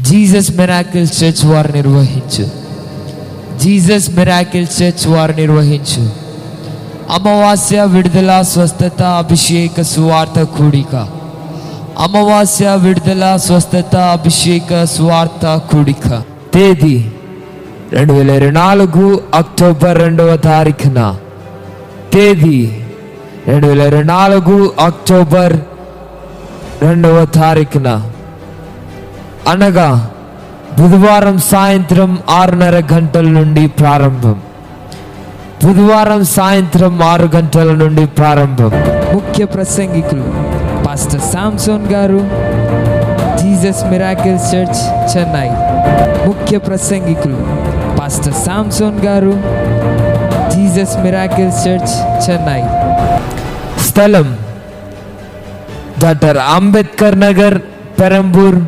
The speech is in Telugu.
జీసస్ మిరాకిల్స్ చర్చ్ వారు నిర్వహించు. జీసస్ మిరాకిల్స్ చర్చ్ వారు నిర్వహించు అమావాస్య విడుదల స్వస్థత అభిషేక సువార్త కూడిక. అమావాస్య విడుదల స్వస్థత అభిషేక సువార్త కూడిక. తేదీ 2024 అక్టోబర్ 2వ తారీఖున. తేదీ 2024 అక్టోబర్ 2వ తారీఖున అనగా బుధవారం సాయంత్రం 6:30 గంటల నుండి ప్రారంభం. బుధవారం సాయంత్రం 6 గంటల నుండి ప్రారంభం. ముఖ్య ప్రసంగికులు పాస్టర్ శాంసన్ గారు, జీసస్ మిరాకిల్స్ చర్చ్ చెన్నై. ముఖ్య ప్రసంగికులు పాస్టర్ శాంసన్ గారు, జీసస్ మిరాకిల్స్ చర్చ్ చెన్నై. స్థలం డాక్టర్ అంబేద్కర్ నగర్, పెరంబూర్,